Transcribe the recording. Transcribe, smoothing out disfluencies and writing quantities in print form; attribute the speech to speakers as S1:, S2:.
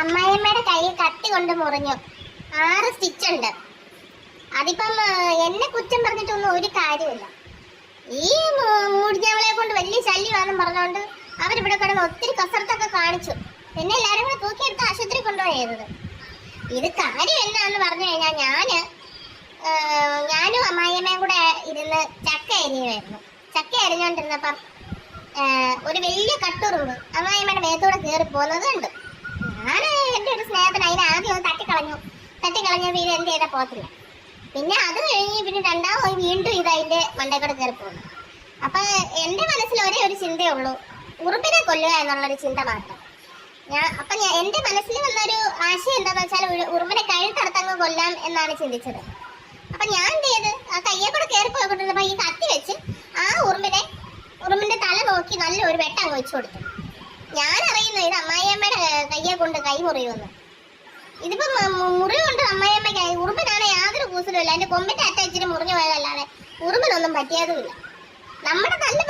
S1: അമ്മായിയമ്മയുടെ കൈ കത്തി കൊണ്ട് മുറിഞ്ഞു. 6 സ്റ്റിച്ച് ഉണ്ട്. അതിപ്പം എന്നെ കുറ്റം പറഞ്ഞിട്ടൊന്നും ഒരു കാര്യമില്ല. ഈ മുടിഞ്ഞവളെ കൊണ്ട് വലിയ ശല്യമാണെന്ന് പറഞ്ഞുകൊണ്ട് അവരിവിടെ കിടന്ന് ഒത്തിരി കസരത്തൊക്കെ കാണിച്ചു. എന്നെ എല്ലാവരും കൂടെ തൂക്കിയെടുത്ത് ആശുപത്രി കൊണ്ടുപോയത്. ഇത് കാര്യം എന്നാന്ന് പറഞ്ഞു കഴിഞ്ഞാൽ ഞാനും അമ്മായിയമ്മയും കൂടെ ഇരുന്ന് ചക്ക അരിയുമായിരുന്നു. ചക്ക അരിഞ്ഞോണ്ടിരുന്നപ്പം ഒരു വലിയ കട്ടുറുമ്പ് അമ്മായിയമ്മയുടെ മേത്തൂടെ കയറി പോകുന്നത് കണ്ടു. ഞാൻ എൻ്റെ ഒരു സ്നേഹത്തിന് അതിനെ ആദ്യം ഒന്ന് തട്ടിക്കളഞ്ഞു ഇത് എന്ത് ചെയ്താൽ പോകത്തില്ല. പിന്നെ അത് കഴിഞ്ഞ് പിന്നെ രണ്ടാമത് വീണ്ടും ഇത് അതിൻ്റെ മണ്ടേക്കൂടെ കയറി പോകുന്നു. അപ്പം എൻ്റെ മനസ്സിൽ ഒരേ ഒരു ചിന്തയേ ഉള്ളൂ, ഉറുമ്പിനെ കൊല്ലുക എന്നുള്ളൊരു ചിന്ത മാത്രം. എൻ്റെ മനസ്സിൽ വന്നൊരു ആശയം എന്താണെന്ന് വെച്ചാൽ ഉറുമ്പിനെ കഴുത്തറുത്തങ്ങ് കൊല്ലാം എന്നാണ് ചിന്തിച്ചത്. അപ്പം ഞാൻ എന്ത് ചെയ്ത് ആ കയ്യെ കൂടെ കയറി പോയിക്കൊണ്ടിരുന്നപ്പോൾ ഈ കത്തി വെച്ച് ആ ഉറുമ്പിൻ്റെ തല നോക്കി നല്ലൊരു വെട്ടം അങ്ങ് വെച്ചു കൊടുത്തു. ഞാൻ അറിയുന്നു ഇത് അമ്മായിയമ്മയുടെ കയ്യെ കൊണ്ട് കൈ മുറിയുമെന്ന്. ഇതിപ്പം മുറിവ് കൊണ്ട് അമ്മായിയമ്മ ഉറുമ്പിനാണ് യാതൊരു കൂസലുമില്ല. എൻ്റെ കൊമ്പിൻ്റെ അറ്റ ഇച്ചിരി മുറിഞ്ഞു പോയതല്ലാതെ ഉറുമ്പിനൊന്നും പറ്റിയതുമില്ല. നമ്മുടെ നല്ല